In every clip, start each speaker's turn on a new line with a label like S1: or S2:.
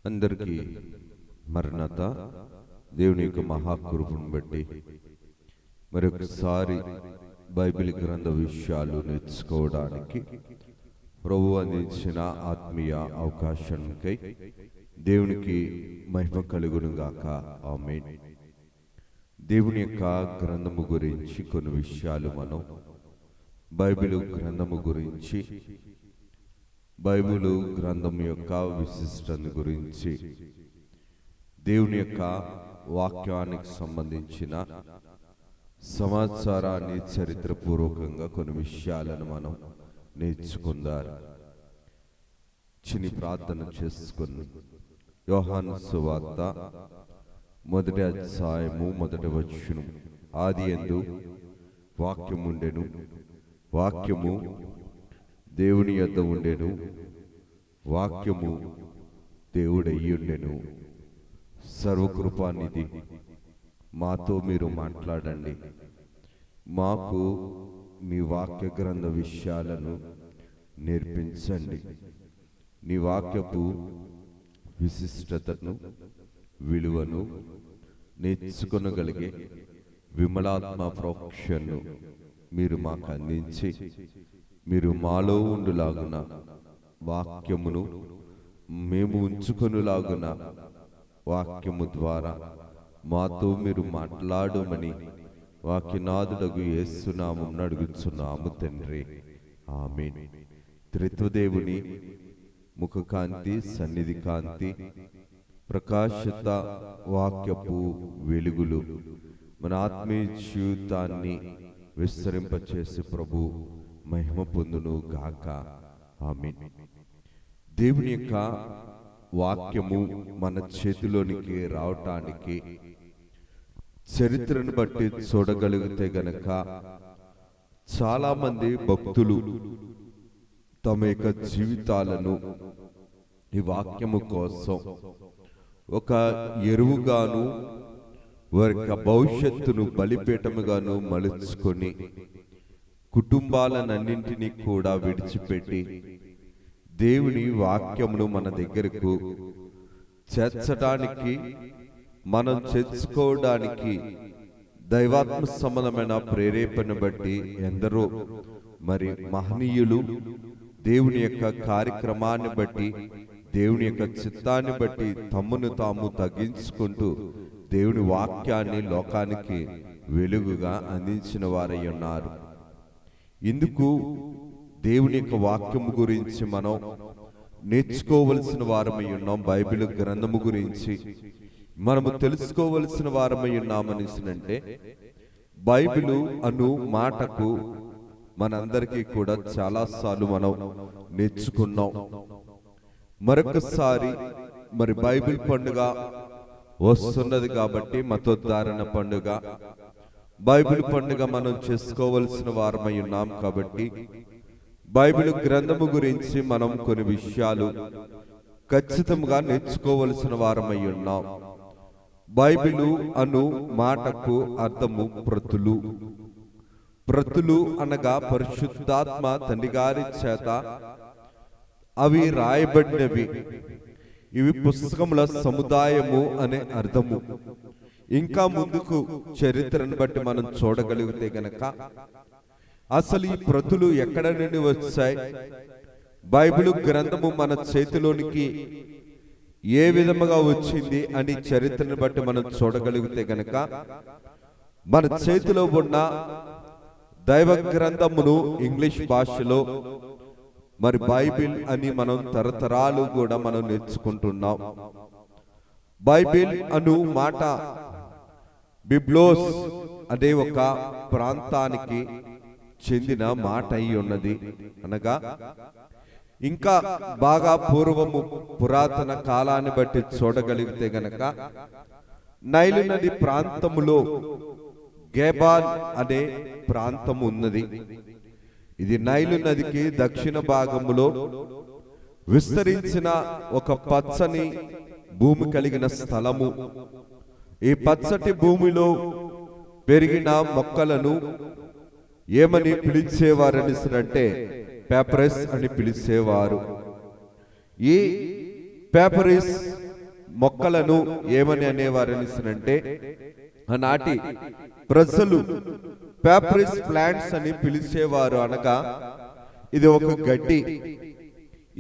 S1: అందరికీ మరణత దేవుని యొక్క మహాకృపను బట్టి మరొకసారి బైబిల్ గ్రంథ విషయాలు నేర్చుకోవడానికి ప్రభువు అందించిన ఆత్మీయ అవకాశానికై దేవునికి మహిమ కలుగును గాక. ఆమేన్. దేవుని యొక్క గ్రంథము గురించి కొన్ని విషయాలు మనం బైబిల్ గ్రంథము గురించి, బైబిలు గ్రంథం యొక్క విశిష్టత గురించి, దేవుని యొక్క వాక్యానికి సంబంధించిన సమాచారాన్ని చరిత్రపూర్వకంగా కొన్ని విషయాలను మనం నేర్చుకుందాం. చిన్ని ప్రార్థన చేసుకుని యోహాను సువార్త 1వ అధ్యాయము 1వ వచనం, ఆదియందు వాక్యముండెను, వాక్యము దేవుని యొద్ద ఉండెను, వాక్యము దేవుడయ్యుండెను. సర్వకృపానిధి, మాతో మీరు మాట్లాడండి. మాకు మీ వాక్య గ్రంథ విషయాలను నేర్పించండి. నీ వాక్యపు విశిష్టతను, విలువను నేర్చుకొనగలిగే విమలాత్మ ప్రోక్షను మీరు మాకు అందించి, మీరు మాలో ఉండులాగున, వాక్యమును మేము ఉంచుకొనులాగున వాక్యము ద్వారా మాతో మీరు మాట్లాడమని వాక్యనాథుడగు యేసు నామమున అడుగుచున్నాము తండ్రి. ఆమేన్. త్రిత్వదేవుని ముఖకాంతి, సన్నిధి కాంతి, ప్రకాశత వాక్యపు వెలుగులు మన ఆత్మీయ జీవితాన్ని విస్తరింపచేసి ప్రభు మహిమ పొందును గాక. ఆమేన్. దేవుని యొక్క వాక్యము మన చేతిలోనికి రావటానికి చరిత్రను బట్టి చూడగలిగితే గనక చాలా మంది భక్తులు తమ యొక్క జీవితాలను ఈ వాక్యము కోసం ఒక ఎరువుగాను, వారి యొక్క భవిష్యత్తును బలిపీఠముగాను మలుచుకొని కుటుంబాలన్నింటినీ కూడా విడిచిపెట్టి దేవుని వాక్యమును మన దగ్గరకు చేర్చడానికి, మనం చేర్చుకోవడానికి దైవాత్మ సంబంధమైన ప్రేరేపణ బట్టి ఎందరో మరి మహనీయులు దేవుని యొక్క కార్యక్రమాన్ని బట్టి, దేవుని యొక్క చిత్తాన్ని బట్టి తమ్మును తాము తగ్గించుకుంటూ దేవుని వాక్యాన్ని లోకానికి వెలుగుగా అందించిన వారై ఉన్నారు. ఇందుకు దేవుని యొక్క వాక్యము గురించి మనం నేర్చుకోవలసిన వారమై ఉన్నాం. బైబిల్ గ్రంథము గురించి మనము తెలుసుకోవలసిన వారమై ఉన్నామనిసినంటే, బైబిలు అను మాటకు మనందరికీ కూడా చాలాసార్లు మనం నేర్చుకున్నాం. మరొకసారి మరి బైబిల్ పండుగ వస్తున్నది కాబట్టి, మతోద్ధారణ పండుగ, బైబిల్ పండుగ మనం చేసుకోవలసిన వారమై ఉన్నాం కాబట్టి బైబిల్ గ్రంథము గురించి మనం కొన్ని విషయాలు ఖచ్చితంగా నేర్చుకోవలసిన వారమై ఉన్నాం. బైబిలు అను మాటకు అర్థము ప్రతులు. ప్రతులు అనగా పరిశుద్ధాత్మ తండ్రి గారి చేత అవి రాయబడినవి. ఇవి పుస్తకముల సముదాయము అనే అర్థము. ఇంకా ముందుకు చరిత్రను బట్టి మనం చూడగలిగితే గనక అసలు ఈ ప్రతులు ఎక్కడ నుండి వచ్చాయి, బైబిల్ గ్రంథము మన చేతిలోనికి ఏ విధముగా వచ్చింది అని చరిత్రను బట్టి మనం చూడగలిగితే గనక, మన చేతిలో ఉన్న దైవ గ్రంథమును ఇంగ్లీష్ భాషలో మరి బైబిల్ అని మనం తరతరాలు కూడా మనం నేర్చుకుంటున్నాం. బైబిల్ అను మాట బిబ్లోస్ అనే ఒక ప్రాంతానికి చెందిన మాట అయి ఉన్నది. అనగా ఇంకా బాగా పూర్వము, పురాతన కాలాన్ని బట్టి చూడగలిగితే గనక నైలు నది ప్రాంతములో గేబాల్ అనే ప్రాంతము ఉన్నది. ఇది నైలు నదికి దక్షిణ భాగములో విస్తరించిన ఒక పచ్చని భూమి కలిగిన స్థలము. ఈ పచ్చటి భూమిలో పెరిగిన మొక్కలను ఏమని పిలిచేవారని అంటే పేపరస్ అని పిలిచేవారు. ఈ పేపరిస్ మొక్కలను ఏమని అనేవారు అంటే, ఆనాటి ప్రజలు పాపిరస్ ప్లాంట్స్ అని పిలిచేవారు. అనగా ఇది ఒక గడ్డి,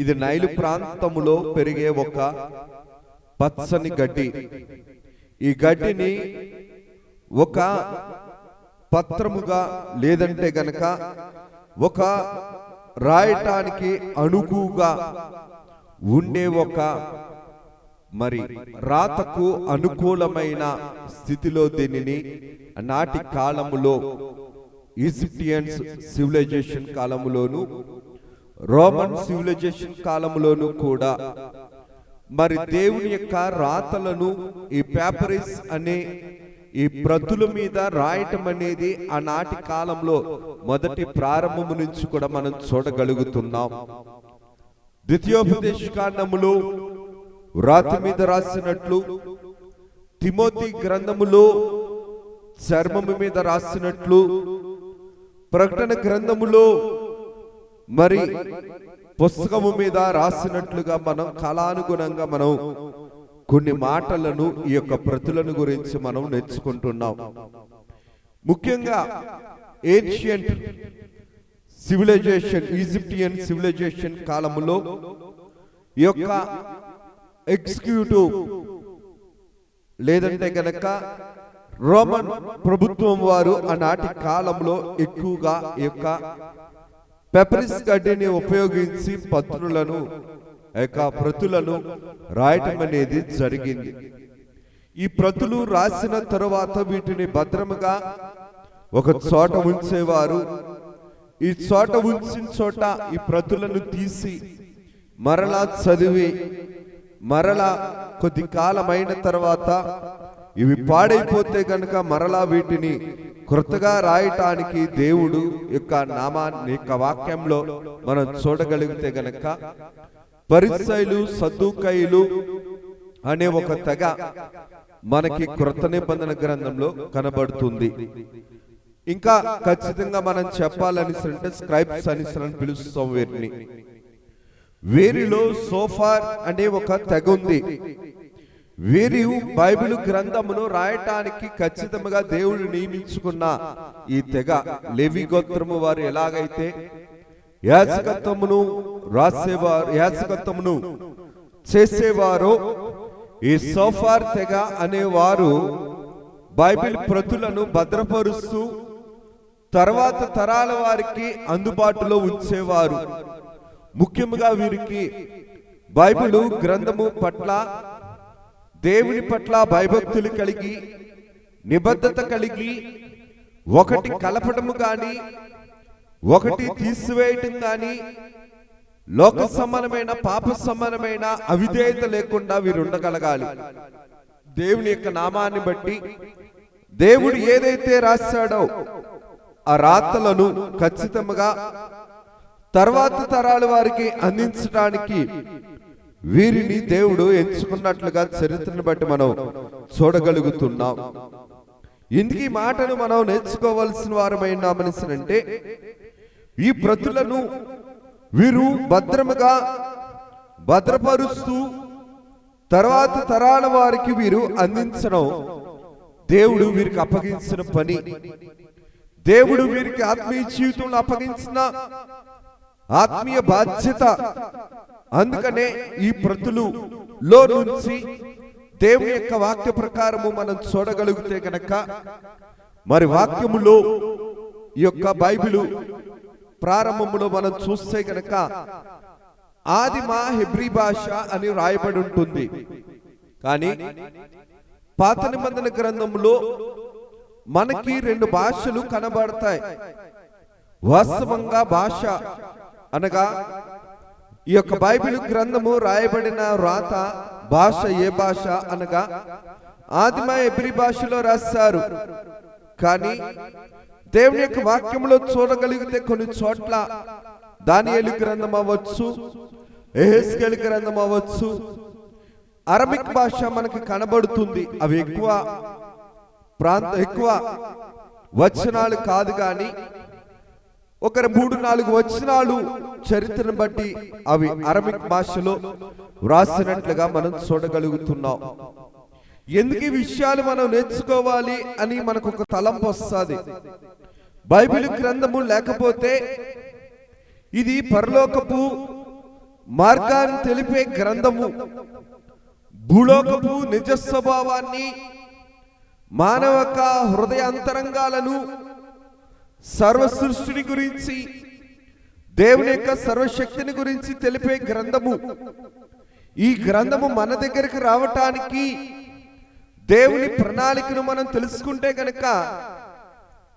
S1: ఇది నైలు ప్రాంతములో పెరిగే ఒక పచ్చని గడ్డి. ఈ గడ్డిని ఒక పత్రముగా లేదంటే గనక ఒక రాయటానికి అనుకుగా ఉండే ఒక మరి రాతకు అనుకూలమైన స్థితిలో దీనిని నాటి కాలములో ఈజిప్టియన్స్ సివిలైజేషన్ కాలములోను రోమన్ సివిలైజేషన్ కాలములోను కూడా మరి దేవుని యొక్క రాతలను ఈ పాపిరస్ అనే ఈ ప్రతుల మీద రాయటం అనేది ఆనాటి కాలంలో మొదటి ప్రారంభము నుంచి కూడా మనం చూడగలుగుతున్నాం. ద్వితీయోపదేశ కాండములో రాతి మీద రాసినట్లు, తిమోతి గ్రంథములో చర్మము మీద రాసినట్లు, ప్రకటన గ్రంథములో మరి పుస్తకము మీద రాసినట్లుగా మనం కాలానుగుణంగా మనం కొన్ని మాటలను ఈ యొక్క ప్రతులను గురించి మనం నేర్చుకుంటున్నాం. ముఖ్యంగా ఏన్షియంట్ సివిలైజేషన్, ఈజిప్టియన్ సివిలైజేషన్ కాలములో ఈ యొక్క ఎగ్జిక్యూటివ్ లేదంటే గనక రోమన్ ప్రభుత్వం వారు ఆనాటి కాలంలో ఎక్కువగా ఈ యొక్క పాపిరస్ గడ్డిని ఉపయోగించి పత్రులను ప్రతులను రాయటం అనేది జరిగింది. ఈ ప్రతులు రాసిన తరువాత వీటిని భద్రముగా ఒక చోట ఉంచేవారు. ఈ చోట ఉంచిన చోట ఈ ప్రతులను తీసి మరలా చదివి మరలా కొద్ది కాలమైన తర్వాత ఇవి పాడైపోతే గనక మరలా వీటిని కృతగా రాయటానికి దేవుడు యొక్క నామాన్ని యొక్క వాక్యంలో మనం చూడగలిగితే గనక పరిసయ్యులు, సద్దూకయ్యులు అనే ఒక తెగ మనకి కృత నిబంధన గ్రంథంలో కనబడుతుంది. ఇంకా ఖచ్చితంగా మనం చెప్పాలని అంటే స్క్రైబ్స్ అని పిలుస్తాం వీరిని. వీరిలో సోఫార్ అనే ఒక తెగ ఉంది. వీరు బైబిల్ గ్రంథమును రాయటానికి ఖచ్చితంగా దేవుడు నియమించుకున్న ఈ తెగ లేవి గోత్రము వారు ఎలాగైతే యాజకత్వమును రాసేవారు, యాజకత్వమును చేసేవారో ఈ సోఫార్ తెగ అనేవారు బైబిల్ ప్రతులను భద్రపరుస్తూ తర్వాత తరాల వారికి అందుబాటులో ఉంచేవారు. ముఖ్యంగా వీరికి బైబిల్ గ్రంథము పట్ల, దేవుని పట్ల భయభక్తులు కలిగి నిబద్ధత కలిగి ఒకటి కలపటము గాని ఒకటి తీసివేయటం గాని లోక సమానమైన పాప సమానమైన అవిధేయత లేకుండా వీరు ఉండగలగాలి. దేవుని యొక్క నామాన్ని బట్టి దేవుడు ఏదైతే రాశాడో ఆ రాతలను ఖచ్చితంగా తర్వాత తరాల వారికి అందించడానికి వీరిని దేవుడు ఎంచుకున్నట్లుగా చరిత్రను బట్టి మనం చూడగలుగుతున్నాం. ఇందుకీ మాటను మనం నేర్చుకోవాల్సిన వారమైన మనిషినంటే ఈ ప్రతులను వీరు భద్రముగా భద్రపరుస్తూ తర్వాత తరాల వారికి వీరు అందించడం దేవుడు వీరికి అప్పగించిన పని. దేవుడు వీరికి ఆత్మీయ జీవితంలో అప్పగించిన ఆత్మీయ బాధ్యత. అందుకనే ఈ ప్రతులు లో నుంచి దేవుని యొక్క వాక్య ప్రకారము మనం చూడగలిగితే గనక మరి వాక్యములో ఈ యొక్క బైబిలు ప్రారంభములో మనం చూస్తే గనక ఆదిమ హెబ్రీ భాష అని రాయబడి ఉంటుంది. కానీ పాత నిబంధన గ్రంథంలో మనకి రెండు భాషలు కనబడతాయి. వాస్తవంగా భాష అనగా ఈ యొక్క బైబిల్ గ్రంథము రాయబడిన రాత భాష ఏ భాష అనగా ఆదిమ హెబ్రీ భాషలో రాశారు. కానీ దేవుని యొక్క వాక్యంలో చూడగలిగితే కొన్ని చోట్ల దానియేలు గ్రంథం అవ్వచ్చు, యెహెజ్కేలు గ్రంథం అవ్వచ్చు, అరబిక్ భాష మనకి కనబడుతుంది. అవి ఎక్కువ వచనాలు కాదు, కానీ ఒకరు 3-4 వచనాలు చరిత్రను బట్టి అవి అరబిక్ భాషలో వ్రాసినట్లుగా మనం చూడగలుగుతున్నాం. ఎందుకు ఈ విషయాలు మనం నేర్చుకోవాలి అని మనకు ఒక తలంపు వస్తుంది. బైబిల్ గ్రంథము లేకపోతే ఇది పరలోకపు మార్గాన్ని తెలిపే గ్రంథము, భూలోకపు నిజ స్వభావాన్ని, మానవ హృదయాంతరంగాలను, సర్వ సృష్టిని గురించి, దేవుని యొక్క సర్వశక్తిని గురించి తెలిపే గ్రంథము. ఈ గ్రంథము మన దగ్గరికి రావటానికి దేవుని ప్రణాళికను మనం తెలుసుకుంటే కనుక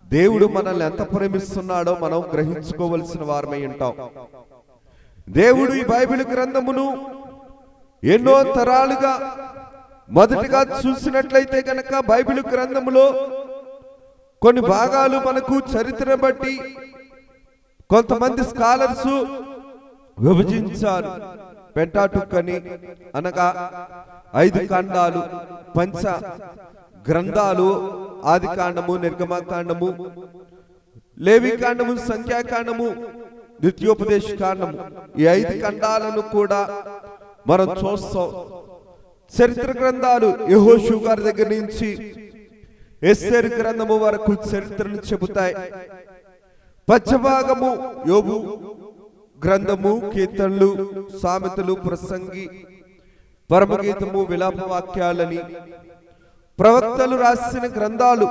S1: దేవుడు మనల్ని ఎంత ప్రేమిస్తున్నాడో మనం గ్రహించుకోవలసిన వారమై ఉంటాం. దేవుడు ఈ బైబిల్ గ్రంథమును ఎన్నో తరాలుగా మొదటిగా చూసినట్లయితే కనుక బైబిల్ గ్రంథములో కొన్ని భాగాలు మనకు చరిత్రను బట్టి కొంతమంది స్కాలర్స్ విభజించారు. పెంటాటుక్ అని, అనగా 5 కాండాలు, పంచ గ్రంథాలు, ఆది కాండము, నిర్గమకాండము, లేవి కాండము, సంఖ్యాకాండము, ద్వితీయోపదేశ కాండము, ఈ 5 ఖండాలను కూడా మనం చూస్తాం. చరిత్ర గ్రంథాలు యెహోషువ గారి దగ్గర నుంచి ఎస్తేరు గ్రంథము వరకు చరిత్రను చెబుతాయి. పచ్చభాగము యోబు గ్రంథము, కీర్తనలు, సామెతలు, ప్రసంగి, పరమగీతము, విలాప వాక్యాలని, ప్రవక్తలు రాసిన గ్రంథాలు,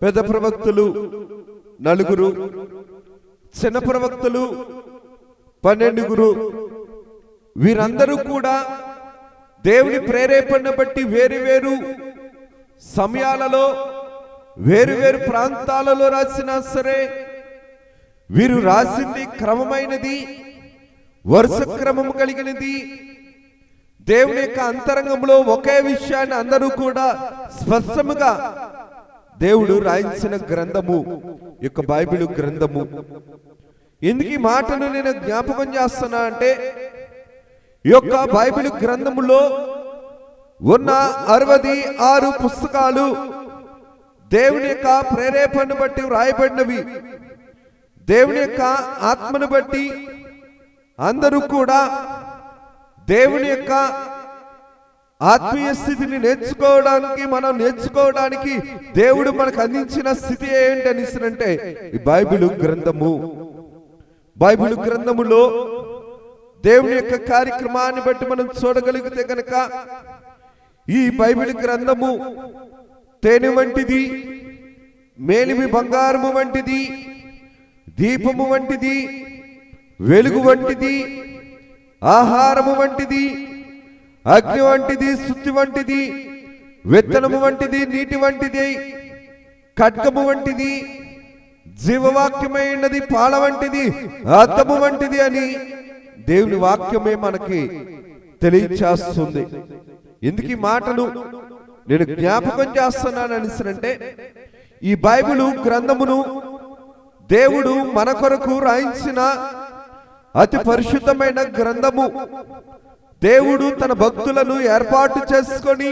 S1: పెద్ద ప్రవక్తలు 4, చిన్న ప్రవక్తలు 12. వీరందరూ కూడా దేవుని ప్రేరేపణ బట్టి వేరు వేరు సమయాలలో వేరు వేరు ప్రాంతాలలో రాసినా సరే వీరు రాసింది క్రమమైనది, వరుస క్రమము కలిగినది. దేవుని యొక్క అంతరంగంలో ఒకే విషయాన్ని అందరూ కూడా స్పష్టముగా దేవుడు రాయించిన గ్రంథము యొక్క బైబిల్ గ్రంథము. ఎందుకు ఈ మాటను నేను జ్ఞాపకం చేస్తున్నా అంటే, ఈ యొక్క బైబిల్ గ్రంథములో ఉన్న 66 పుస్తకాలు దేవుని యొక్క ప్రేరేపణ బట్టి వ్రాయబడినవి. దేవుని యొక్క ఆత్మను బట్టి అందరూ కూడా దేవుని యొక్క ఆత్మీయ స్థితిని నేర్చుకోవడానికి దేవుడు మనకు అందించిన స్థితి ఏంటనిసినంటే ఈ బైబిల్ గ్రంథము. బైబిల్ గ్రంథములో దేవుని యొక్క కార్యక్రమాన్ని బట్టి మనం చూడగలిగితే కనుక ఈ బైబిల్ గ్రంథము తేనె వంటిది, మేలిమి బంగారము వంటిది, దీపము వంటిది, వెలుగు వంటిది, ఆహారము వంటిది, అగ్ని వంటిది, శుద్ధి వంటిది, విత్తనము వంటిది, నీటి వంటిది, ఖడ్గము వంటిది, జీవవాక్యమైనది, పాల వంటిది, అద్దము వంటిది అని దేవుని వాక్యమే మనకి తెలియచేస్తుంది. ఎందుకు ఈ మాటను నేను జ్ఞాపకం చేస్తున్నాను అనిసరంటే, ఈ బైబిల్ గ్రంథమును దేవుడు మన కొరకు రాయించిన అతి పరిశుద్ధమైన గ్రంథము. దేవుడు తన భక్తులను ఏర్పాటు చేసుకొని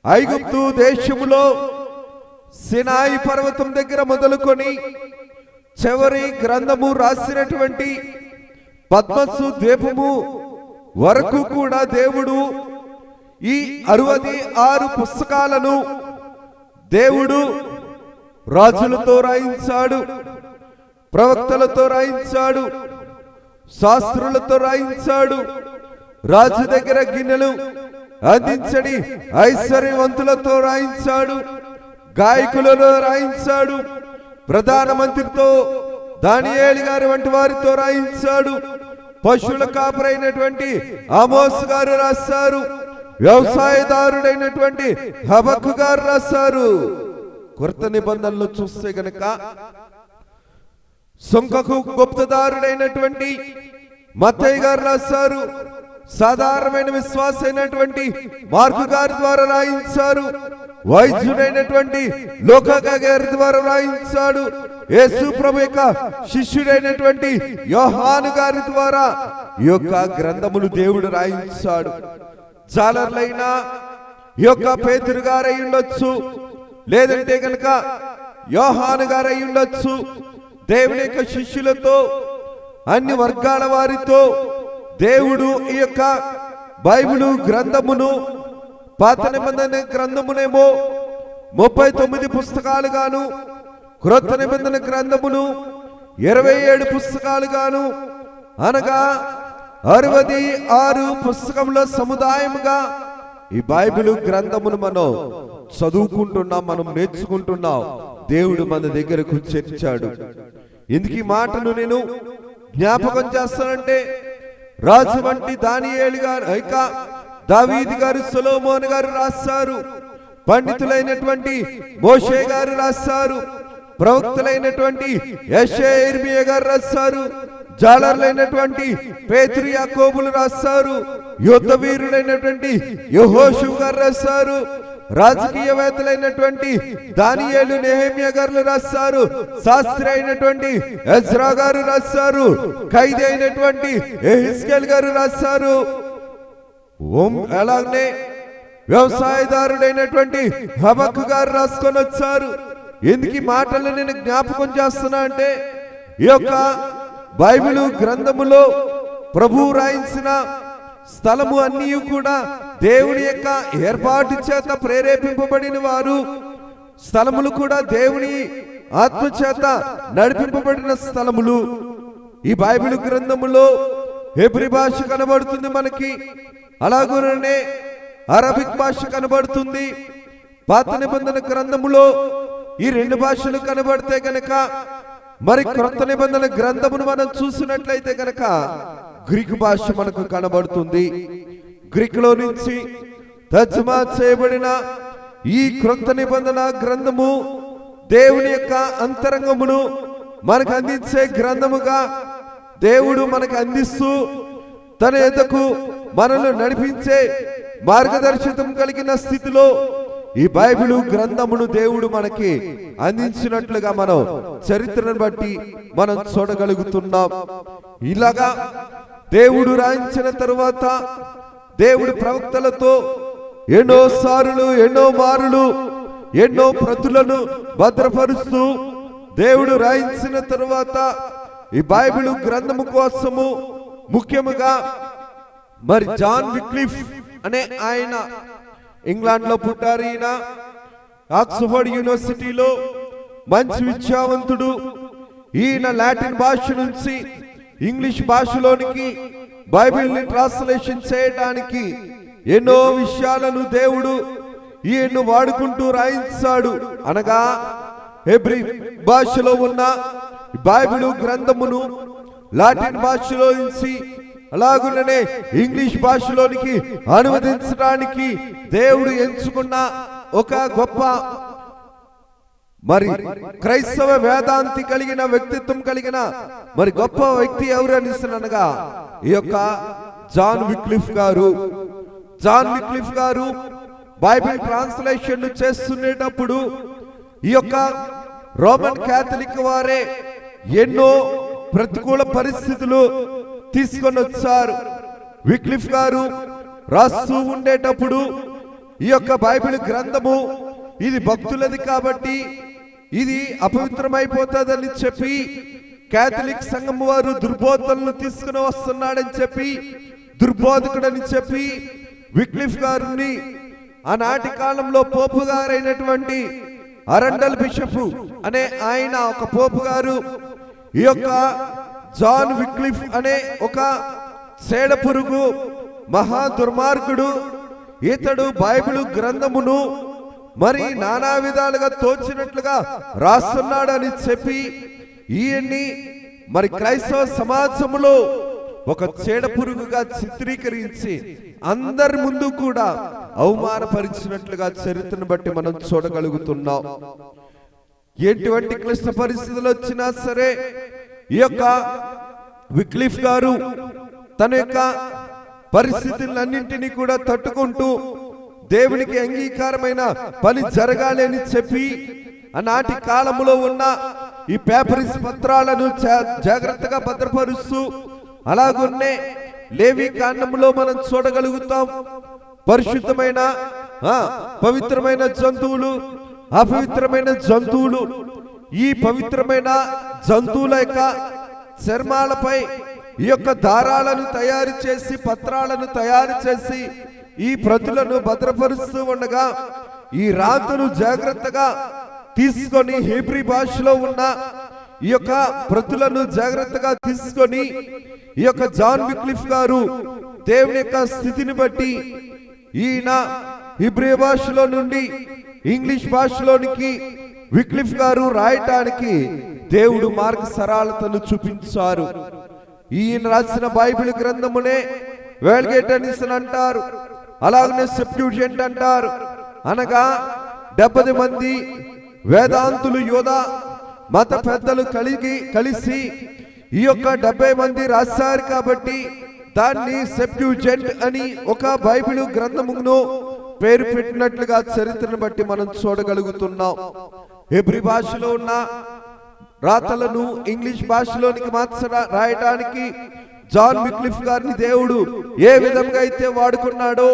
S1: ఐగుప్తు దేశములో సినాయి పర్వతం దగ్గర మొదలుకొని చివరి గ్రంథము రాసినటువంటి పద్మసు ద్వీపము వరకు కూడా దేవుడు ఈ 66 పుస్తకాలను దేవుడు రాజులతో రాయించాడు, ప్రవక్తలతో రాయించాడు, శాస్త్రులతో రాయించాడు, రాజు దగ్గర గిన్నెలు అందించడి ఐశ్వర్యవంతులతో రాయించాడు, గాయకులలో రాయించాడు, ప్రధానమంత్రితో దానియేలు గారి వంటి వారితో రాయించాడు, పశువుల కాపరైనటువంటి ఆమోస్ గారు రాశారు, వ్యవసాయదారుడైనటువంటి హబక్కు గారు రాశారు. కొత్త నిబంధనలు చూస్తే గనక సుంకకు గుప్తదారుడైనటువంటి మత్తయి గారు రాశారు, సాధారణమైన విశ్వాస అయినటువంటి మార్కు గారి ద్వారా రాయించారు, వైద్యుడైనటువంటి లూకా గారి ద్వారా రాయించాడు, యేసు ప్రభు యొక్క శిష్యుడైనటువంటి యోహాను గారి ద్వారా ఈ యొక్క గ్రంథమును దేవుడు రాయించాడు. జాలర్లైనా ఈ యొక్క పేతురు గారు అయి ఉండొచ్చు, లేదంటే కనుక యోహాను గారు అయి ఉండొచ్చు, దేవుని యొక్క శిష్యులతో, అన్ని వర్గాల వారితో దేవుడు ఈ యొక్క బైబిలు గ్రంథమును, పాత నిబంధన గ్రంథమునేమో 39 పుస్తకాలుగాను, క్రొత్త నిబంధన గ్రంథమును 27 పుస్తకాలుగాను, అనగా 66 పుస్తకముల సముదాయముగా ఈ బైబిలు గ్రంథమును మనం చదువుకుంటున్నాం, మనం నేర్చుకుంటున్నాం. దేవుడు మన దగ్గరకు చేర్చాడు. ఎందుకు ఈ మాటను నేను జ్ఞాపకం చేస్తానంటే, రాజు వంటి దానియేలు గారు, దావీదు గారు, సొలొమోను గారు రాశారు, పండితులైనటువంటి మోషే గారు రాశారు, ప్రవక్తలైనటువంటి యెషయా, ఇర్మియా గారు రాశారు, జాలర్లైనటువంటి పేతురు, యాకోబులు రాశారు, యుద్ధ వీరుడైనటువంటి యెహోషువ గారు రాశారు, రాజకీయవేత్తలైనటువంటి దానియేలు, నెహెమ్యా గారు రాశారు, శాస్త్రి అయినటువంటి ఎజ్రా గారు రాశారు, ఖైదీ అయినటువంటి యెహెజ్కేలు గారు రాశారు. అలాగే వ్యవసాయదారుడైనటువంటి హబక్కు గారు రాసుకొని వచ్చారు. ఎందుకు ఈ మాటలు నేను జ్ఞాపకం చేస్తున్నా అంటే, ఈ యొక్క బైబిలు గ్రంథములో ప్రభువు రాయించిన స్థలము అన్నీ కూడా దేవుని యొక్క ఏర్పాటు చేత ప్రేరేపింపబడిన వారు, స్థలములు కూడా దేవుని ఆత్మ చేత నడిపింపబడిన స్థలములు. ఈ బైబిల్ గ్రంథములో హెబ్రీ భాష కనబడుతుంది మనకి, అలాగనే అరబిక్ భాష కనబడుతుంది. పాత నిబంధన గ్రంథములో ఈ 2 భాషలు కనబడితే గనక, మరి క్రొత్త నిబంధన గ్రంథమును మనం చూసినట్లయితే గనక గ్రీకు భాష మనకు కనబడుతుంది. గ్రీకులో నుంచి తర్జుమా చేయబడిన ఈ క్రొత్త నిబంధన గ్రంథము దేవుని యొక్క అంతరంగమును మనకు అందించే గ్రంథముగా దేవుడు మనకు అందిస్తూ, తన ఎద్దకు మనల్ని నడిపించే మార్గదర్శకం కలిగిన స్థితిలో ఈ బైబిలు గ్రంథమును దేవుడు మనకి అందించినట్లుగా మనం చరిత్రను బట్టి మనం చూడగలుగుతున్నాం. ఇలాగా దేవుడు రాయించిన తరువాత దేవుడు ప్రవక్తలతో ఎన్నో సారులు, ఎన్నో మారులు, ఎన్నో ప్రతులను భద్రపరుస్తూ దేవుడు రాయించిన తరువాత ఈ బైబిలు గ్రంథము కోసము ముఖ్యముగా మరి జాన్ విక్లిఫ్ అనే ఆయన, ఇంగ్లాండ్ లో పుట్టారు. ఈయన ఆక్స్ఫర్డ్ యూనివర్సిటీలో మంచి విద్యావంతుడు. ఈయన లాటిన్ భాష నుంచి ఇంగ్లీష్ భాషలోనికి బైబిల్ని ట్రాన్స్లేషన్ చేయడానికి ఎన్నో విషయాలను దేవుడు ఈయన్ను వాడుకుంటూ రాయించాడు. అనగా హెబ్రీ భాషలో ఉన్న బైబిలు గ్రంథమును లాటిన్ భాషలో నుంచి అలాగుననే ఇంగ్లీష్ భాషలోనికి అనువదించడానికి దేవుడు ఎంచుకున్న ఒక గొప్ప మరి క్రైస్తవ వేదాంతి కలిగిన వ్యక్తిత్వం కలిగిన మరి గొప్ప వ్యక్తి ఎవరు అనిస్తున్నానగా ఈ యొక్క జాన్ విక్లిఫ్ గారు. జాన్ విక్లిఫ్ గారు బైబిల్ ట్రాన్స్లేషన్ చేస్తునేటప్పుడు ఈ యొక్క రోమన్ క్యాథలిక్ వారే ఎన్నో ప్రతికూల పరిస్థితులు తీసుకొని వచ్చారు. విక్లిఫ్ గారు రాస్తూ ఉండేటప్పుడు ఈ యొక్క బైబిల్ గ్రంథము ఇది భక్తులది కాబట్టి ఇది అపవిత్రమైపోతుందని చెప్పి క్యాథలిక్ సంఘం వారు దుర్బోధనలు తీసుకుని వస్తున్నాడని చెప్పి, దుర్బోధకుడని చెప్పి విక్లిఫ్ గారిని ఆనాటి కాలంలో పోపు గారైనటువంటి అరండల్ బిషప్ అనే ఆయన ఒక పోపు గారు ఈ యొక్క జాన్ విక్లిఫ్ అనే ఒక సేడ పురుగు మహా దుర్మార్గుడు, ఇతడు బైబిల్ గ్రంథమును మరి నానా విధాలుగా తోచినట్లుగా రాస్తున్నాడని చెప్పి ఈయన్ని మరి క్రైస్తవ సమాజములో ఒక చెడ పురుగుగా చిత్రీకరించి అందరి ముందు కూడా అవమానపరిచినట్లుగా చరిత్రను బట్టి మనం చూడగలుగుతున్నాం. ఎటువంటి క్లిష్ట పరిస్థితులు వచ్చినా సరే ఈ యొక్క విక్లిఫ్ గారు తన యొక్క పరిస్థితులన్నింటినీ కూడా తట్టుకుంటూ దేవునికి అంగీకారమైన పని జరగాలి అని చెప్పి ఆనాటి కాలంలో ఉన్న ఈ పేపరిస్ పత్రాలను జాగ్రత్తగా భద్రపరుస్తూ, అలాగున్నే లేవి కాండములో మనం చూడగలుగుతాం పరిశుద్ధమైన పవిత్రమైన జంతువులు, అపవిత్రమైన జంతువులు ఈ పవిత్రమైన జంతువుల యొక్క చర్మాలపై ఈ యొక్క దారాలను తయారు చేసి, పత్రాలను తయారు చేసి ఈ ప్రతులను భద్రపరుస్తూ ఉండగా, ఈ రాతను జాగ్రత్తగా తీసుకొని హీబ్రీ భాషలో ఉన్న ఈ యొక్క ప్రతులను జాగ్రత్తగా తీసుకొని ఈ యొక్క జాన్ విక్లిఫ్ గారు దేవుని యొక్క స్థితిని బట్టి ఈయన హీబ్రీ భాషలో నుండి ఇంగ్లీష్ భాషలోనికి విక్లిఫ్ గారు రాయటానికి దేవుడు మార్గ సరళతను చూపించారు. ఈయన రాసిన బైబిల్ గ్రంథమునే వెల్గేట్ అనేసి అంటారు, అలాగనే సెప్ట్యూజెంట్ అంటారు. అనగా 70 మంది వేదాంతులు, యోధ మత పెద్దలు కలిసి ఈ యొక్క 70 మంది రాశారు కాబట్టి దాన్ని సెప్ట్యూజెంట్ అని ఒక బైబిల్ గ్రంథమును పేరు పెట్టినట్లుగా చరిత్రను బట్టి మనం చూడగలుగుతున్నాం. హెబ్రీ భాషలో ఉన్న రాతలను ఇంగ్లీష్ భాషలోనికి రాయటానికి జాన్ విక్లిఫ్ గారిని దేవుడు ఏ విధంగా అయితే వాడుకున్నాడో,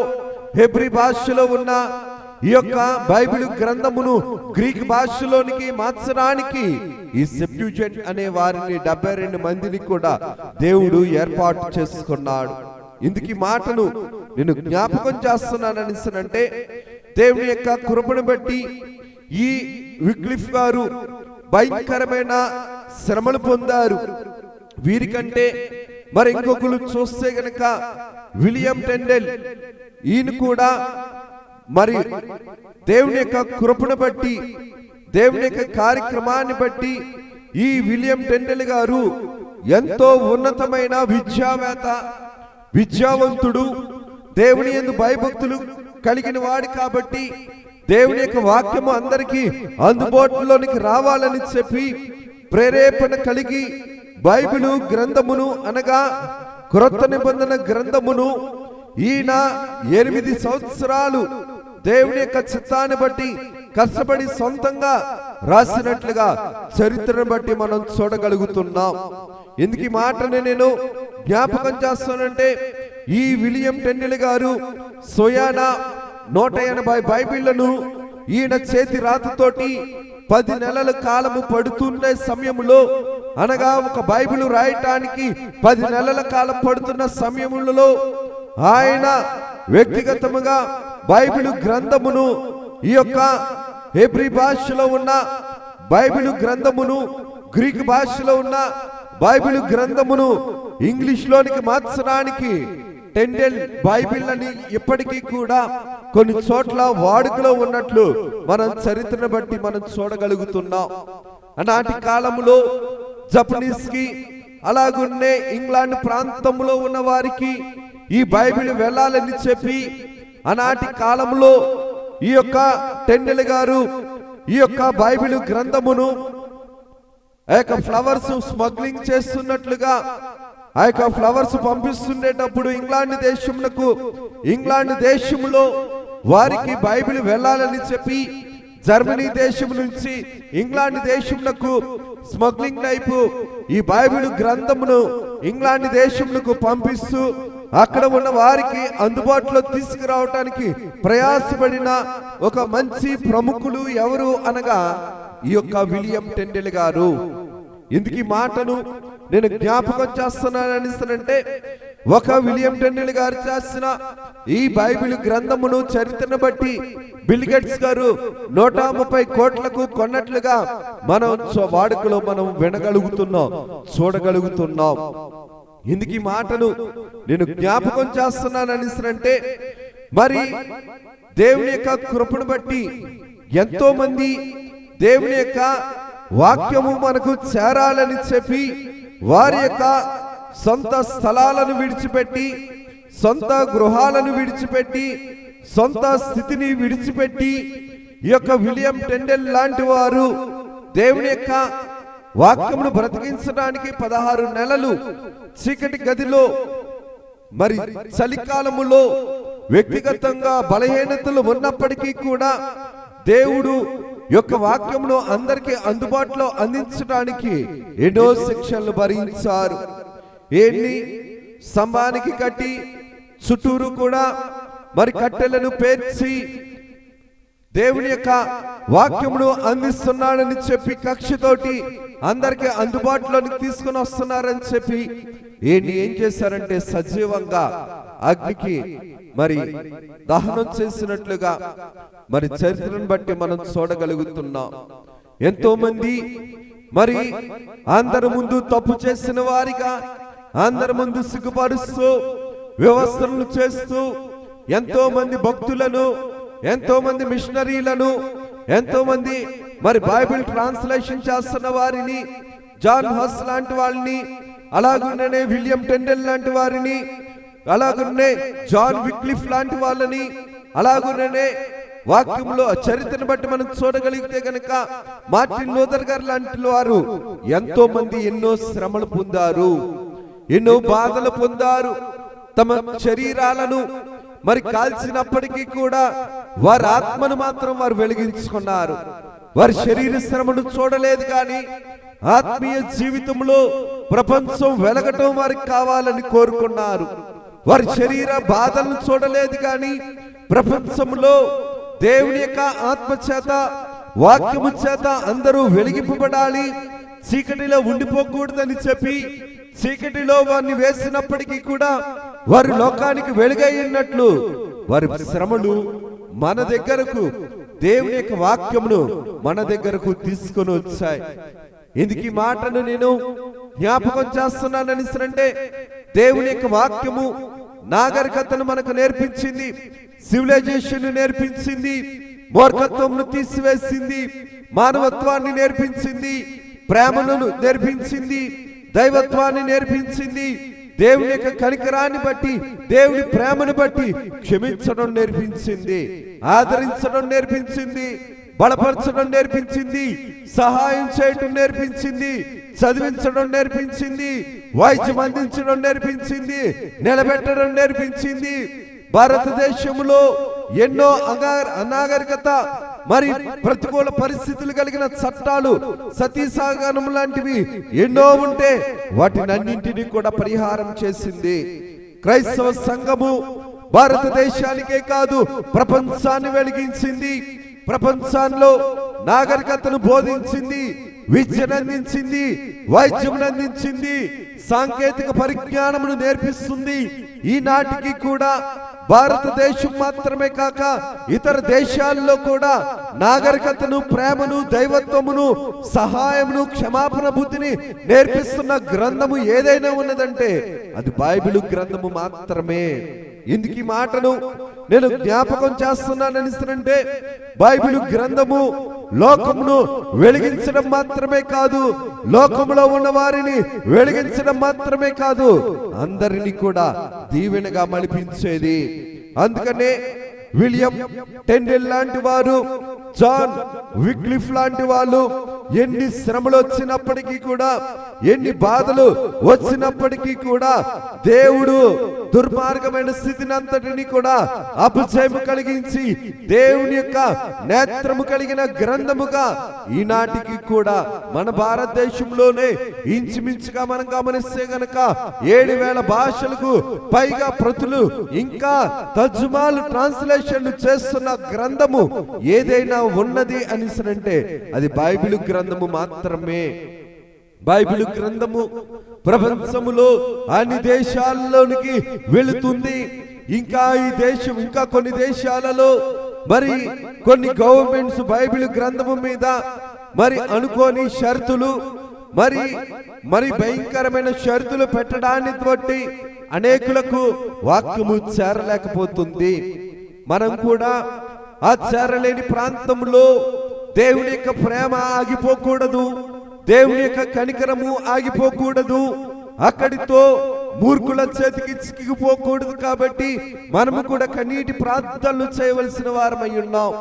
S1: హెబ్రీ భాషలో ఉన్న ఈ యొక్క బైబిల్ గ్రంథమును గ్రీక్ భాషలోనికి మార్చడానికి ఈ సెప్ట్యూజెంట్ అనే వారిని 72 మందిని కూడా దేవుడు ఏర్పాటు చేసుకున్నాడు. ఇందుకు మాటను నేను జ్ఞాపకం చేస్తున్నానంటే, దేవుని యొక్క కృపను బట్టి ఈ విక్లిఫ్ గారు భయంకరమైన శ్రమలు పొందారు. వీరికంటే మరి ఇంకొకరు చూస్తే గనక విలియం టెండెల్, ఈయన కూడా మరి దేవుని యొక్క కృపను బట్టి, దేవుని యొక్క కార్యక్రమాన్ని బట్టి ఈ విలియం టెండెల్ గారు ఎంతో ఉన్నతమైన విద్యావేత్త, విద్యావంతుడు, దేవుని యందు భయభక్తులు కలిగిన వాడు కాబట్టి దేవుని యొక్క వాక్యము అందరికీ అందుబాటులోనికి రావాలని చెప్పి ప్రేరేపణ కలిగి బైబిల్ గ్రంథమును అనగా క్రొత్త నిబంధన గ్రంథమును ఈయన 8 సంవత్సరాలు దేవుని యొక్క చిత్తాన్ని బట్టి కష్టపడి సొంతంగా రాసినట్లుగా చరిత్రను బట్టి మనం చూడగలుగుతున్నాం. ఎందుకు ఈ మాటని నేను జ్ఞాపకం చేస్తానంటే, ఈ విలియం టెండెల్ గారు సోయానా 180 బైబిళ్లను ఈయన చేతి రాతతోటి 10 నెలల కాలము పడుతున్న సమయంలో, అనగా ఒక బైబిల్ రాయటానికి 10 నెలల కాలం పడుతున్న సమయంలో ఆయన వ్యక్తిగతముగా బైబిల్ గ్రంథమును, ఈ యొక్క హెబ్రీ భాషలో ఉన్న బైబిల్ గ్రంథమును, గ్రీక్ భాషలో ఉన్న బైబిల్ గ్రంథమును ఇంగ్లీష్ లోనికి మార్చడానికి టెండెల్ బైబిల్ అని ఇప్పటికీ కూడా కొన్ని చోట్ల వాడుకలో ఉన్నట్లు మనం చరిత్రను బట్టి మనం చూడగలుగుతున్నాం. ఆనాటి కాలంలో జపనీస్ కి, అలాగున్నే ఇంగ్లాండ్ ప్రాంతంలో ఉన్న వారికి ఈ బైబిల్ వెళ్ళాలని చెప్పి ఆనాటి కాలంలో ఈ యొక్క టెండెల్ గారు ఈ యొక్క బైబిల్ గ్రంథమును ఆ యొక్క ఫ్లవర్స్ స్మగ్లింగ్ చేస్తున్నట్లుగా ఆ యొక్క ఫ్లవర్స్ పంపిస్తుండేటప్పుడు ఇంగ్లాండ్ దేశంలో వారికి బైబిల్ వెళ్ళాలని చెప్పి జర్మనీ దేశం నుంచి ఇంగ్లాండ్ దేశంకు స్మగ్లింగ్ టైపు ఈ బైబిల్ గ్రంథమును ఇంగ్లాండ్ దేశంకు పంపిస్తూ అక్కడ ఉన్న వారికి అందుబాటులో తీసుకురావటానికి ప్రయాసపడిన ఒక మంచి ప్రముఖులు ఎవరు అనగా ఈ యొక్క విలియం టెండెల్ గారు. ఎందుకు ఈ మాటను నేను జ్ఞాపకం చేస్తున్నానంటే, ఒక విలియం టెండెల్ గారు చేసిన ఈ బైబిల్ గ్రంథమును చరిత్రను బట్టి బిల్ గేట్స్ గారు 130 కోట్లకు కొన్నట్లుగా మనం వాడుకలో మనం వినగలుగుతున్నాం, చూడగలుగుతున్నాం. ఎందుకు ఈ మాటను నేను జ్ఞాపకం చేస్తున్నానంటే, మరి దేవుని యొక్క కృపను బట్టి ఎంతో మంది దేవుని యొక్క వాక్యము మనకు చేరాలని చెప్పి వారి యొక్క సొంత స్థలాలను విడిచిపెట్టి, సొంత గృహాలను విడిచిపెట్టి, సొంత స్థితిని విడిచిపెట్టి ఈ యొక్క విలియం టెండెల్ లాంటి వారు దేవుని యొక్క వాక్యమును బ్రతికించడానికి 16 నెలలు చీకటి గదిలో, మరి చలికాలములో వ్యక్తిగతంగా బలహీనతలు ఉన్నప్పటికీ కూడా దేవుడు యొక్క వాక్యమును అందరికీ అందుబాటులో అందించడానికి ఎన్నో శిక్షలు భరించారు. ఎన్ని స్తంభానికి కట్టి చుట్టూరు కూడా మరి కట్టెలను పేర్చి దేవుని యొక్క వాక్యమును అందిస్తున్నాడని చెప్పి కక్షతోటి అందరికి అందుబాటులోకి తీసుకుని వస్తున్నారని చెప్పి ఏం చేశారంటే సజీవంగా అగ్నికి మరి దహనం చేసినట్లుగా మరి చరిత్రను బట్టి మనం చూడగలుగుతున్నాం. ఎంతో మంది మరి అందరి ముందు తప్పు చేసిన వారిగా, అందరి ముందు సిగ్గుపరుస్తూ వ్యవస్థలను చేస్తూ ఎంతో మంది భక్తులను, ఎంతో మంది మిషనరీలను, ఎంతో మంది మరి బైబిల్ ట్రాన్స్లేషన్ చేస్తున్న వారిని, జాన్ హస్ లాంటి వాళ్ళని, అలాగునే విలియం టెండెల్ లాంటి వారిని, అలాగునే జాన్ విక్లిఫ్ లాంటి వాళ్ళని, అలాగునే వాక్యంలో చరిత్రను బట్టి మనం చూడగలిగితే గనక మార్టిన్ లూథర్ గారు లాంటి వారు ఎంతో మంది ఎన్నో శ్రమలు పొందారు, ఎన్నో బాధలు పొందారు. తమ శరీరాలను మరి కాల్చినప్పటికీ కూడా వారి ఆత్మను మాత్రం వారు వెలిగించుకున్నారు. వారి శరీర శ్రమను చూడలేదు, కానీ ఆత్మీయ జీవితంలో ప్రపంచం వెలగటం వారికి కావాలని కోరుకున్నారు. వారి శరీర బాధలను చూడలేదు, కానీ ప్రపంచంలో దేవుని యొక్క ఆత్మ చేత, వాక్యము చేత అందరూ వెలిగింపబడాలి, చీకటిలో ఉండిపోకూడదని చెప్పి చీకటిలో వారిని వేసినప్పటికీ కూడా వారు లోకానికి వెలుగైనట్లు వారి శ్రమలు మన దగ్గరకు, దేవుని యొక్క వాక్యమును మన దగ్గరకు తీసుకొని వచ్చాయి. ఎందుకు ఈ మాటను నేను జ్ఞాపకం చేస్తున్నానని అంటే, దేవుని యొక్క వాక్యము నాగరికతను మనకు నేర్పించింది, సివిలైజేషన్ నేర్పించింది, మూర్ఖత్వమును తీసివేసింది, మానవత్వాన్ని నేర్పించింది, ప్రేమను నేర్పించింది, దైవత్వాన్ని నేర్పించింది, దేవుని యొక్క కనికరాన్ని బట్టి, దేవుని ప్రేమను బట్టి క్షమించడం నేర్పించింది, ఆదరించడం నేర్పించింది, బలపరచడం నేర్పించింది, సహాయం చేయడం నేర్పించింది, చదివించడం నేర్పించింది, వాయిద్యం అందించడం నేర్పించింది, నిలబెట్టడం నేర్పించింది. భారతదేశంలో ఎన్నో అనాగరికత మరి ప్రతికూల పరిస్థితులు కలిగిన చట్టాలు, సతీసాగనం లాంటివి ఎన్నో ఉంటే వాటినన్నింటినీ కూడా పరిహారం చేసింది. క్రైస్తవ సంఘము భారతదేశానికే కాదు ప్రపంచాన్ని వెలిగించింది, ప్రపంచంలో నాగరికతను బోధించింది, విద్యను అందించింది, వైద్యం అందించింది, సాంకేతిక పరిజ్ఞానమును నేర్పిస్తుంది. ఈనాటికి కూడా భారతదేశం మాత్రమే కాక ఇతర దేశాల్లో కూడా నాగరికతను, ప్రేమను, దైవత్వమును, సహాయమును, క్షమాపణ బుద్ధిని నేర్పిస్తున్న గ్రంథము ఏదైనా ఉన్నదంటే అది బైబిల్ గ్రంథము మాత్రమే. ఎందుకు ఈ మాటను నేను జ్ఞాపకం చేస్తున్నానంటే, బైబిల్ గ్రంథము లోకమును వెలిగించడం మాత్రమే కాదు, లోకములో ఉన్న వారిని వెలిగించడం మాత్రమే కాదు, అందరినీ కూడా దీవెనగా మలిపించేది. అందుకనే విలియం టెండెల్ లాంటి వారు, జాన్ విక్లిఫ్ లాంటి వాళ్ళు ఎన్ని శ్రమలు వచ్చినప్పటికీ కూడా, ఎన్ని బాధలు వచ్చినప్పటికీ కూడా దేవుడు దుర్మార్గమైన స్థితిని అంతటిని కూడా అపజయము కలిగించి దేవుని యొక్క నేత్రము కలిగిన గ్రంథముగా ఈనాటికి కూడా మన భారతదేశంలోనే ఇంచుమించుగా మనం గమనిస్తే గనక 7,000 భాషలకు పైగా ప్రతులు, ఇంకా తర్జుమాలు, ట్రాన్స్లేషన్లు చేస్తున్న గ్రంథము ఏదైనా ఉన్నది అనిసరంటే అది బైబిల్ గ్రంథము మాత్రమే. బైబిల్ గ్రంథము ప్రపంచములో అన్ని దేశాల్లోనికి వెళుతుంది. ఇంకా ఈ దేశం, ఇంకా కొన్ని దేశాలలో మరి కొన్ని గవర్నమెంట్స్ బైబిల్ గ్రంథము మీద మరి అనుకోని షరతులు, మరి భయంకరమైన షరతులు పెట్టడాన్ని బట్టి అనేకులకు వాక్యము చేరలేకపోతుంది. మనం కూడా ఆ చేరలేని ప్రాంతంలో దేవుని యొక్క ప్రేమ ఆగిపోకూడదు, దేవుని యొక్క కనికరము ఆగిపోకూడదు, అక్కడితో మూర్ఖుల చేతికి చిక్కిపోకూడదు. కాబట్టి మనము కూడా కన్నీటి ప్రార్థనలు చేయవలసిన వారమై ఉన్నాం.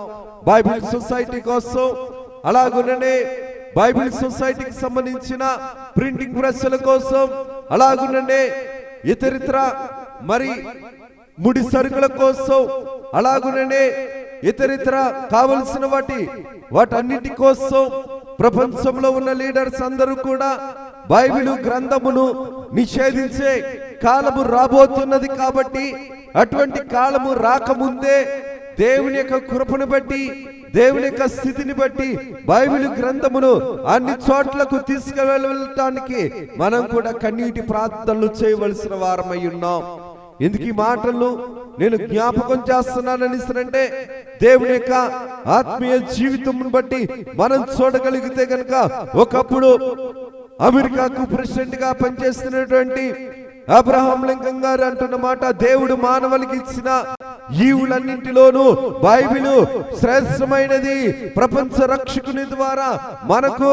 S1: బైబిల్ సొసైటీ కోసం, అలాగుననే బైబిల్ సొసైటీకి సంబంధించిన ప్రింటింగ్ ప్రెస్ల కోసం, అలాగుననే ఇతరితర మరి ముడి సరుకుల కోసం, అలాగుననే ఇతరితర కావలసిన వాటన్నిటి కోసం ప్రపంచంలో ఉన్న లీడర్స్ అందరూ కూడా బైబిల్ గ్రంథమును నిషేధించే కాలము రాబోతున్నది. కాబట్టి అటువంటి కాలము రాకముందే దేవుని యొక్క కృపను బట్టి, దేవుని యొక్క స్థితిని బట్టి బైబిల్ గ్రంథమును అన్ని చోట్లకు తీసుకువెళ్ళటానికి మనం కూడా కన్నీటి ప్రార్థనలు చేయవలసిన వారమై ఉన్నాం. ఎందుకు ఈ మాటలు నేను జ్ఞాపకం చేస్తున్నానంటే దేవుని యొక్క ఆత్మీయ జీవితం బట్టి మనం చూడగలిగితే కనుక ఒకప్పుడు అమెరికాకు ప్రెసిడెంట్ గా పనిచేస్తున్నటువంటి అబ్రహాం లింకన్ గారు అంటున్న మాట, దేవుడు మానవులకి ఇచ్చిన ఈవులన్నింటిలోనూ బైబిలు శ్రేష్టమైనది, ప్రపంచ రక్షకుని ద్వారా మనకు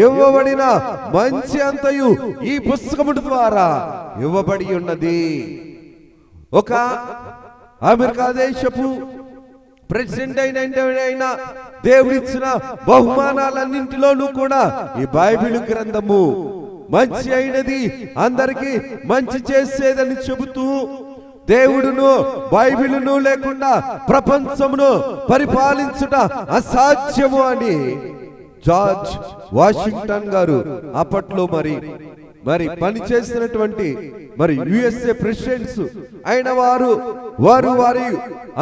S1: ఇవ్వబడిన మంచి అంతయు ఈ పుస్తకము ద్వారా ఇవ్వబడి ఉన్నది. ఒక అమెరికా దేశపు ప్రెసిడెంట్ అయిన దేవుడిచ్చిన బహుమానాలన్నింటిలోనూ కూడా ఈ బైబిల్ గ్రంథము మంచి అయినది, అందరికి మంచి చేసేదని చెబుతూ దేవుడును బైబిలును లేకుండా ప్రపంచమును పరిపాలించుట అసాధ్యము అని జార్జ్ వాషింగ్టన్ గారు అప్పట్లో మరి పని చేసినటువంటి యుఎస్ఏ ప్రెసిడెంట్స్ అయిన వారు వారి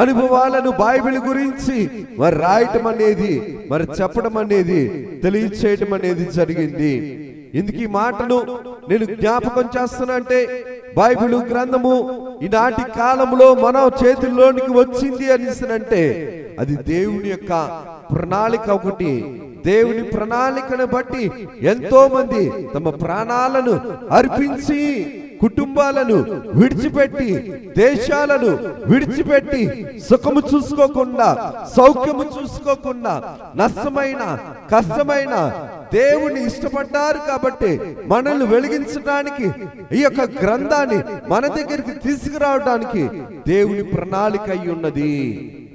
S1: అనుభవాలను బైబిల్ గురించి రాయటం అనేది చెప్పడం అనేది తెలియచేయటం అనేది జరిగింది. ఇందుకు ఈ మాటను నేను జ్ఞాపకం చేస్తానంటే బైబిల్ గ్రంథము ఈనాటి కాలంలో మన చేతుల్లోనికి వచ్చింది అనిసినంటే అది దేవుని యొక్క ప్రణాళిక. ఒకటి దేవుని ప్రణాళికను బట్టి ఎంతో మంది తమ ప్రాణాలను అర్పించి కుటుంబాలను విడిచిపెట్టి దేశాలను విడిచిపెట్టి సుఖము చూసుకోకుండా సౌఖ్యము చూసుకోకుండా నష్టమైన కష్టమైన దేవుని ఇష్టపడ్డారు కాబట్టి మనల్ని వెలిగించడానికి ఈ యొక్క గ్రంథాన్ని మన దగ్గరికి తీసుకురావడానికి దేవుని ప్రణాళిక అయి ఉన్నది.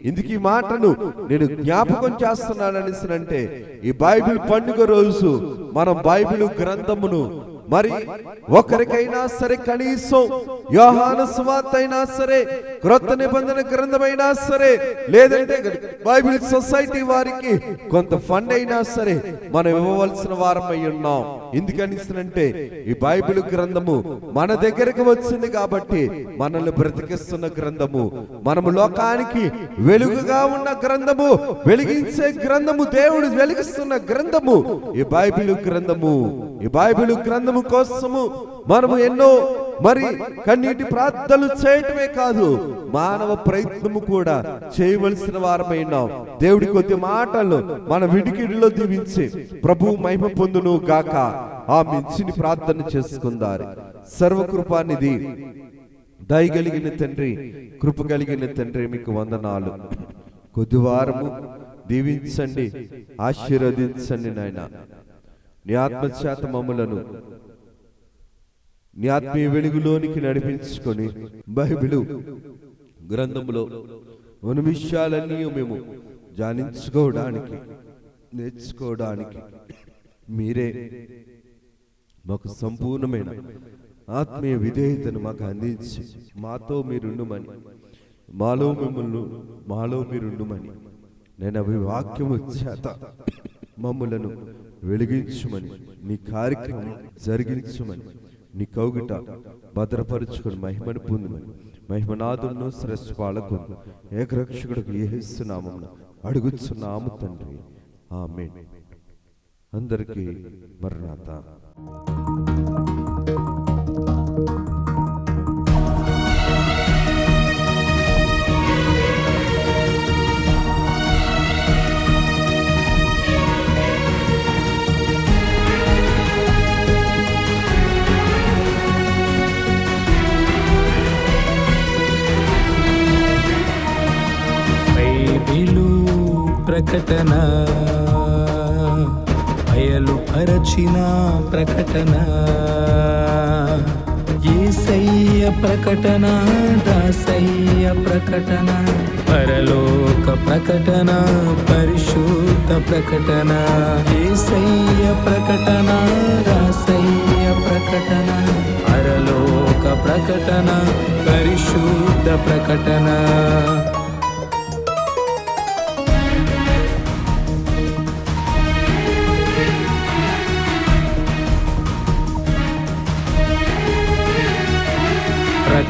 S1: ఇందుకు ఈ మాటను నేను జ్ఞాపకం చేస్తున్నాననిసినంటే ఈ బైబిల్ పండుగ రోజు మనం బైబిల్ గ్రంథమును ఒకరికైనా సరే కనీసం యోహాను సువార్త అయినా సరే క్రొత్త నిబంధన గ్రంథమైనా సరే లేదంటే బైబిల్ సొసైటీ వారికి కొంత ఫండ్ అయినా సరే మనం ఇవ్వవలసిన వారమై ఉన్నాం. ఎందుకనిస్తే ఈ బైబిల్ గ్రంథము మన దగ్గరకు వచ్చింది కాబట్టి మనల్ని బ్రతికిస్తున్న గ్రంథము, మనము లోకానికి వెలుగుగా ఉన్న గ్రంథము, వెలిగించే గ్రంథము, దేవుడు వెలిగిస్తున్న గ్రంథము ఈ బైబిల్ గ్రంథము. ఈ బైబిల్ గ్రంథము కోసము మనము ఎన్నో కన్నీటి ప్రార్థనలు చేయటమే కాదు మానవ ప్రయత్నము కూడా చేయవలసిన వారమైనాం. దేవుడి కొద్ది మాటలు మన విడికిడిలో దీవించి ప్రభు మహిమ పొందును గాక. ఆ మించిని ప్రార్థన చేసుకుందారు. సర్వకృపానిధి దయగలిగిన తండ్రి, కృప కలిగిన తండ్రి, మీకు వందనాలు. కొద్ది వారము దీవించండి, ఆశీర్వదించండి నాయన. నీ ఆత్మచేత మమ్ములను నీ ఆత్మీయ వెలుగులోనికి నడిపించుకొని బైబిలు గ్రంథములో మన విషయాలన్నీ మేము ధ్యానించుకోవడానికి నేర్చుకోవడానికి మీరే మాకు సంపూర్ణమైన ఆత్మీయ విధేయతను మాకు అందించి మాతో మీరుండుమని, మాలో మీరుండుమని నేను అవి వాక్యము చేత మమ్ములను వెలిగించుమని, నీ కార్యక్రమం జరిగించుమని, నీ కౌగిట భద్రపరుచుకుని మహిమను పొందుమని, మహిమనాథును శ్రేష్ఠ పాలకును ఏకరక్షకుడికి యేసు నామమున అడుగుచున్నాము తండ్రి, ఆమేన్. అందరికీ మరణాత.
S2: ప్రకటన బయలుపరచిన ప్రకటన, యేసయ్య ప్రకటన, దాసయ్య ప్రకటన, పరలోక ప్రకటన, పరిశుద్ధ ప్రకటన, యేసయ్య ప్రకటన, దాసయ్య ప్రకటన, పరలోక ప్రకటన, పరిశుద్ధ ప్రకటన.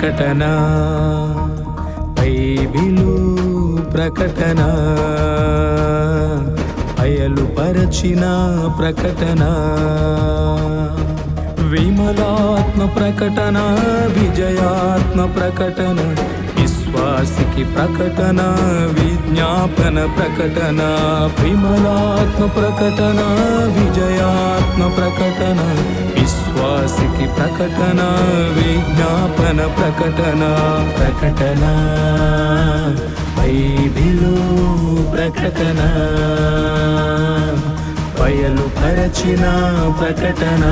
S2: ప్రకటన బైబిలు ప్రకటన. బయలుపరచిన ప్రకటన. విమలాత్మ ప్రకటన, విజయాత్మ ప్రకటన, విశ్వాసికి ప్రకటన, విజ్ఞాపన ప్రకటన. విమలాత్మ ప్రకటన, విజయాత్మ ప్రకటన, విశ్వాసికి ప్రకటన, విజ్ఞాపన ప్రకటన. ప్రకటన బైబిలు ప్రకటన, బయలుపరచిన ప్రకటన.